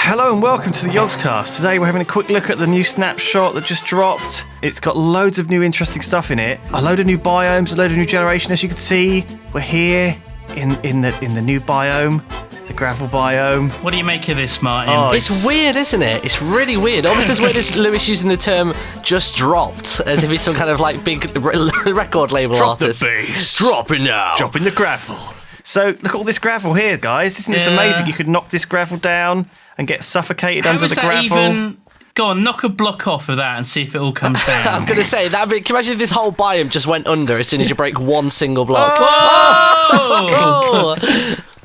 Hello and welcome to the Yogscast. Today we're having a quick look at the new Snapshot that just dropped. It's got loads of new interesting stuff in it. A load of new biomes, a load of new generation. As you can see, we're here in the new biome, the gravel biome. What do you make of this, Martin? Oh, it's weird, isn't it? It's really weird. Almost as weird as Lewis using the term "just dropped," as if he's some kind of like big record label artist. Drop the bass. Drop it now. Dropping the gravel. So look at all this gravel here, guys. Isn't this amazing? You could knock this gravel down and get suffocated under the gravel. Go on, knock a block off of that and see if it all comes down. I was going to say, can you imagine if this whole biome just went under as soon as you break one single block? Oh!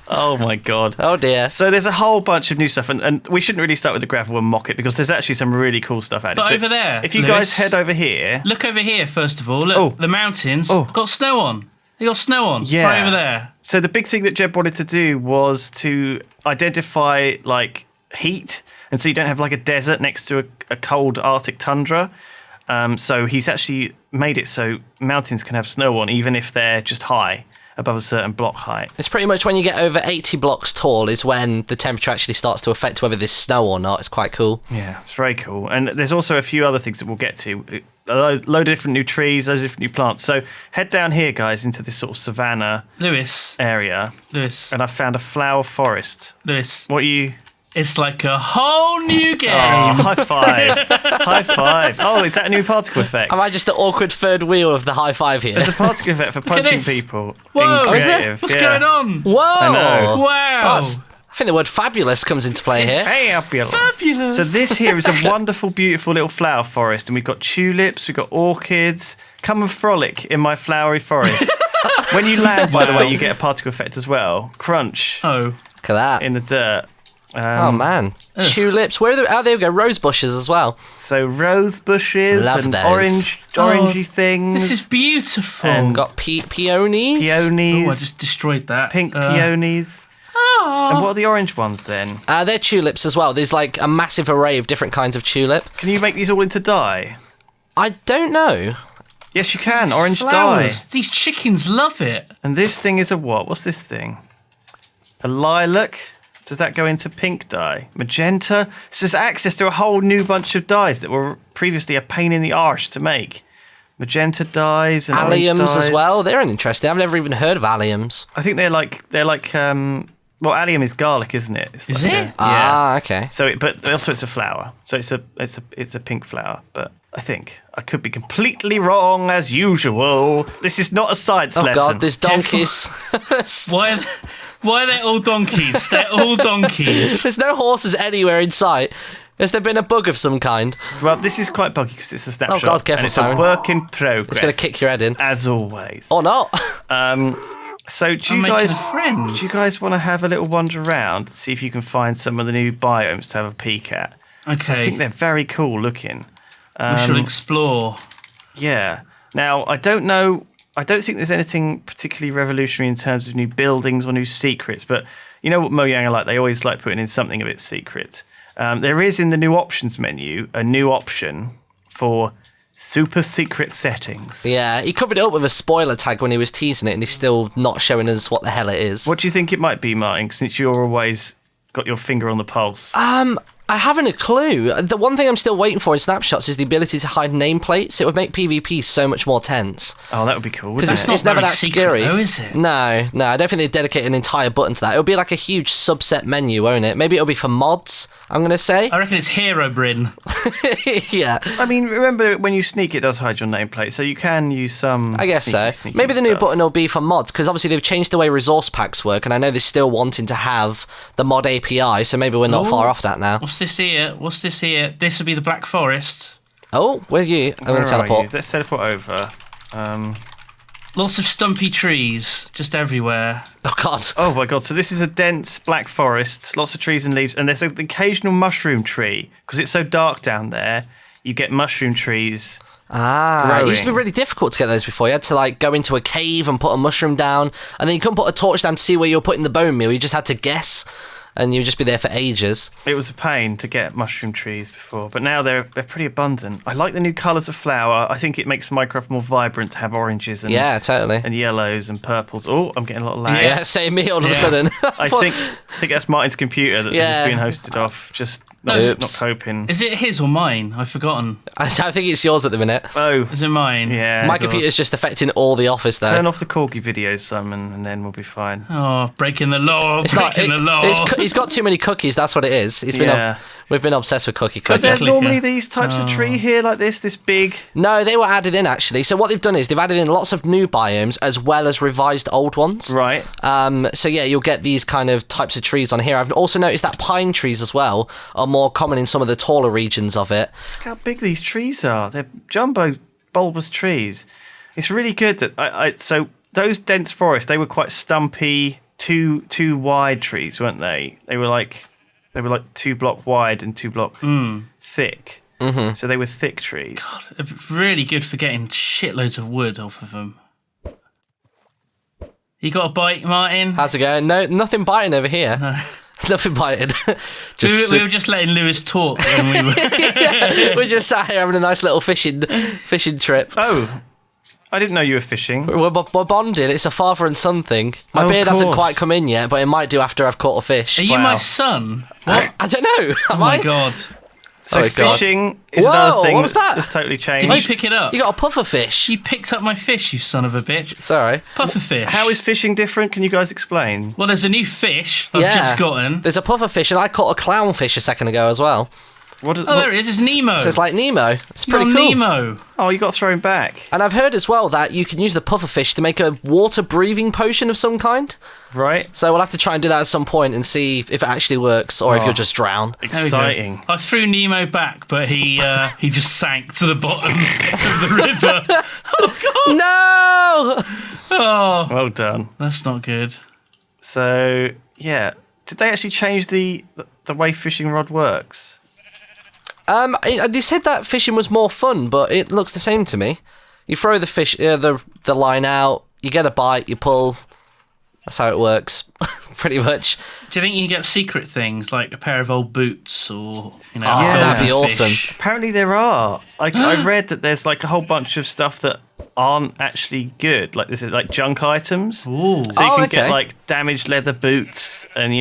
Oh my god. Oh dear. So there's a whole bunch of new stuff, and we shouldn't really start with the gravel and mock it because there's actually some really cool stuff added. But so over there, if you Lewis, guys head over here. Look over here, first of all. Look, the mountains got snow on. They got snow on right over there. So the big thing that Jeb wanted to do was to identify like heat, and so you don't have like a desert next to a cold Arctic tundra. So he's actually made it so mountains can have snow on even if they're just high, above a certain block height. It's pretty much when you get over 80 blocks tall is when the temperature actually starts to affect whether there's snow or not. It's quite cool. Yeah, it's very cool. And there's also a few other things that we'll get to. A load of different new trees, loads of different new plants. So head down here, guys, into this sort of savanna area. Lewis. And I found a flower forest. Lewis. What are you... It's like a whole new game. Oh, high five. High five. Oh, is that a new particle effect? Am I just the awkward third wheel of the high five here? There's a particle effect for punching people. Whoa, is there? What's going on? Whoa. I know. Wow. I think the word fabulous comes into play here. Fabulous. So this here is a wonderful, beautiful little flower forest, and we've got tulips, we've got orchids. Come and frolic in my flowery forest. When you land, by the way, you get a particle effect as well. Crunch. Oh. Look at that. In the dirt. Oh man, tulips. Where are they? Oh, there we go. Rose bushes as well. So rose bushes and those. orangey things. This is beautiful. And got peonies. Peonies. Oh, I just destroyed that. Pink peonies. And what are the orange ones then? They're tulips as well. There's like a massive array of different kinds of tulip. Can you make these all into dye? I don't know. Yes, you can. Orange Flowers. dye. These chickens love it. And this thing is a what? What's this thing? A lilac. Does that go into pink dye? Magenta? It's just access to a whole new bunch of dyes that were previously a pain in the arse to make. Magenta dyes and orange Alliums dyes. as well. They're interesting. I've never even heard of alliums. I think they're like well, allium is garlic, isn't it? It's Is like it? yeah. Ah, okay. So, but also it's a flower. So it's a pink flower. But I think I could be completely wrong as usual. This is not a science lesson. Oh God, there's donkeys. Why are they all donkeys? They're all donkeys. There's no horses anywhere in sight. Has there been a bug of some kind? Well, this is quite buggy because it's a snapshot. Oh God, careful, and it's Simon. a work in progress. It's going to kick your head in. As always. Or not. So do you guys want to have a little wander around, see if you can find some of the new biomes to have a peek at? Okay. I think they're very cool looking. We shall explore. Yeah. Now, I don't think there's anything particularly revolutionary in terms of new buildings or new secrets, but you know what Mojang are like? They always like putting in something a bit secret. There is in the new options menu a new option for super secret settings. Yeah, he covered it up with a spoiler tag when he was teasing it, and he's still not showing us what the hell it is. What do you think it might be, Martin, since you're always got your finger on the pulse? I haven't a clue. The one thing I'm still waiting for in Snapshots is the ability to hide nameplates. It would make PvP so much more tense. Oh, that would be cool, Because wouldn't it? it's never that secret, scary. though, is it? No, I don't think they'd dedicate an entire button to that. It'll be like a huge subset menu, won't it? Maybe it'll be for mods, I'm going to say. I reckon it's Herobrine. Yeah. I mean, remember when you sneak, it does hide your nameplate, so you can use some. I guess so. sneaky Maybe the new stuff. button will be for mods, because obviously they've changed the way resource packs work, and I know they're still wanting to have the mod API, so maybe we're not far off that now. What's this here? This will be the Black Forest. Oh, where are you? I'm going Where to are teleport. you? Let's teleport over. Lots of stumpy trees just everywhere. Oh, God. Oh my god! So this is a dense black forest, lots of trees and leaves, and there's an occasional mushroom tree because it's so dark down there. You get mushroom trees. It used to be growing. really difficult to get those before. You had to like go into a cave and put a mushroom down, and then you couldn't put a torch down to see where you were putting the bone meal. You just had to guess. and you'd just be there for ages. It was a pain to get mushroom trees before, but now they're pretty abundant. I like the new colours of flower. I think it makes Minecraft more vibrant to have oranges and totally, and yellows and purples. Oh, I'm getting a lot of lag. Yeah, same me all of a sudden. I think that's Martin's computer that this is being hosted off. Just not coping. Is it his or mine? I've forgotten. I think it's yours at the minute. Oh, is it mine? Yeah. My computer's just affecting all the office there. Turn off the corgi videos, Simon, and then we'll be fine. Oh, breaking the law! Breaking the law! He's got too many cookies. That's what it is. We've been obsessed with cookie. But there's normally these types of tree here, like this big. No, they were added in actually. So what they've done is they've added in lots of new biomes as well as revised old ones. Right. So yeah, you'll get these kind of types of trees on here. I've also noticed that pine trees as well are more common in some of the taller regions of it. Look how big these trees are. They're jumbo bulbous trees. It's really good that so those dense forests, they were quite stumpy, too wide trees, weren't they? They were like 2 block wide and 2 block thick. Mm-hmm. So they were thick trees. God, really good for getting shitloads of wood off of them. You got a bite, Martin? How's it going? No, nothing biting over here. No. Nothing biting. We were just letting Lewis talk. When we were... we just sat here having a nice little fishing trip. Oh, I didn't know you were fishing. We're bonding. It's a father and son thing. My beard hasn't quite come in yet, but it might do after I've caught a fish. Are you my son? What? I don't know. Oh my God. So fishing is another thing that's totally changed. Did you pick it up? You got a puffer fish. You picked up my fish, you son of a bitch. Sorry. Puffer fish. How is fishing different? Can you guys explain? Well, there's a new fish I've just gotten. There's a puffer fish, and I caught a clownfish a second ago as well. There it is. It's Nemo. So it's like Nemo. It's pretty cool. Nemo. Oh, you got to throw him back. And I've heard as well that you can use the puffer fish to make a water-breathing potion of some kind. Right. So we'll have to try and do that at some point and see if it actually works or if you'll just drown. Exciting. I threw Nemo back, but he just sank to the bottom of the river. Oh, God. No! Oh. Well done. That's not good. So, yeah. Did they actually change the way fishing rod works? They said that fishing was more fun, but it looks the same to me. You throw the fish, the line out, you get a bite, you pull. That's how it works, pretty much. Do you think you can get secret things like a pair of old boots or that'd be awesome. Apparently there are. I read that there's like a whole bunch of stuff that aren't actually good. Like this is like junk items. Ooh. So you can get like damaged leather boots and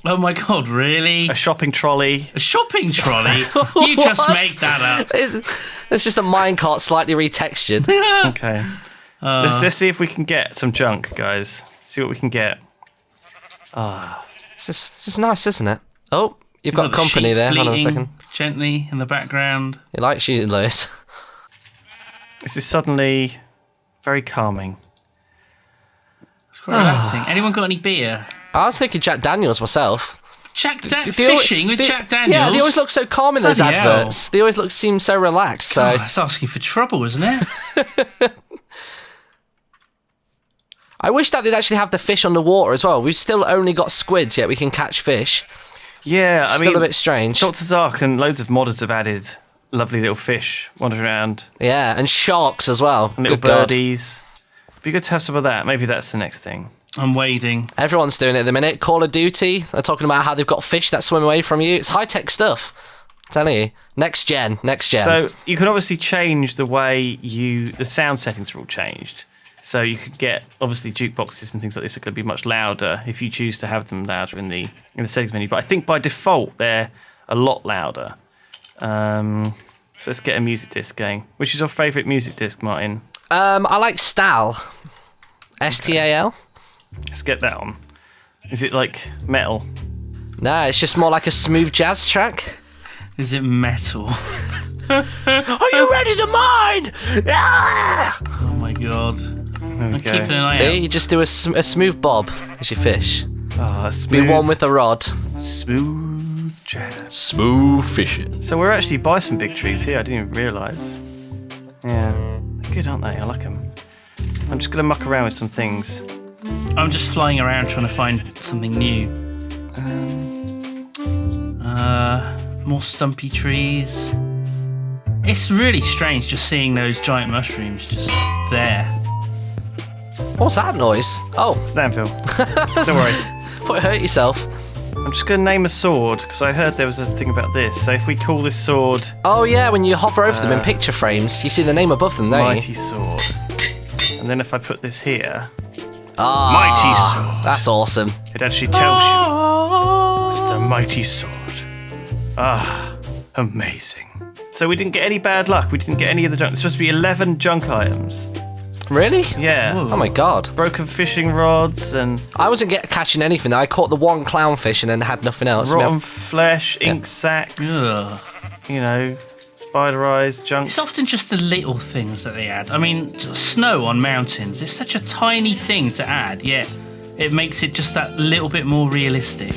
Oh my God, really? A shopping trolley. A shopping trolley? You just made that up. It's just a minecart slightly retextured. Okay. Let's see if we can get some junk, guys. See what we can get. It's just nice, isn't it? Oh, you've got company there. Hold on a second. Gently in the background. You like shooting, Lewis? This is suddenly very calming. It's quite relaxing. Anyone got any beer? I was thinking Jack Daniels myself. Fishing with Jack Daniels? Yeah, they always look so calm in those adverts. They always seem so relaxed. God, that's asking for trouble, isn't it? I wish that they'd actually have the fish on the water as well. We've still only got squids, yet we can catch fish. Yeah, I mean... Still a bit strange. Dr. Zark and loads of modders have added lovely little fish wandering around. Yeah, and sharks as well. And little birdies. It'd be good to have some of that. Maybe that's the next thing. I'm wading. Everyone's doing it at the minute. Call of Duty, they're talking about how they've got fish that swim away from you. It's high-tech stuff. I'm telling you. Next gen. So you can obviously change the way the sound settings are all changed. So you could get, obviously, jukeboxes and things like this are going to be much louder if you choose to have them louder in the settings menu. But I think by default, they're a lot louder. So let's get a music disc going. Which is your favourite music disc, Martin? I like Stal. STAL. Let's get that on. Is it like metal? No, it's just more like a smooth jazz track. Is it metal? Are you ready to mine? Yeah! Oh my God. I'm keeping an eye out. See, you just do a smooth bob as you fish. Smooth. Be one with the rod. Smooth jazz. Smooth fishing. So we're actually by some big trees here. I didn't even realise. Yeah, they're good, aren't they? I like them. I'm just going to muck around with some things. I'm just flying around trying to find something new. More stumpy trees. It's really strange just seeing those giant mushrooms just there. What's that noise? Oh. Stanfield. Don't worry. Thought you hurt yourself. I'm just going to name a sword because I heard there was a thing about this. So if we call this sword Oh yeah, when you hover over them in picture frames, you see the name above them, don't you? Mighty Sword, and then if I put this here, Ah, Mighty Sword, that's awesome. it actually tells you it's the Mighty Sword. Ah, amazing. So we didn't get any bad luck. We didn't get any of the junk. It's supposed to be 11 junk items. Really? Yeah. Oh my god. Broken fishing rods and I wasn't catching anything. I caught the one clownfish and then had nothing else. rotten flesh, ink sacks, Ugh. you know, spider eyes, junk. It's often just the little things that they add. I mean, snow on mountains is such a tiny thing to add, yet it makes it just that little bit more realistic.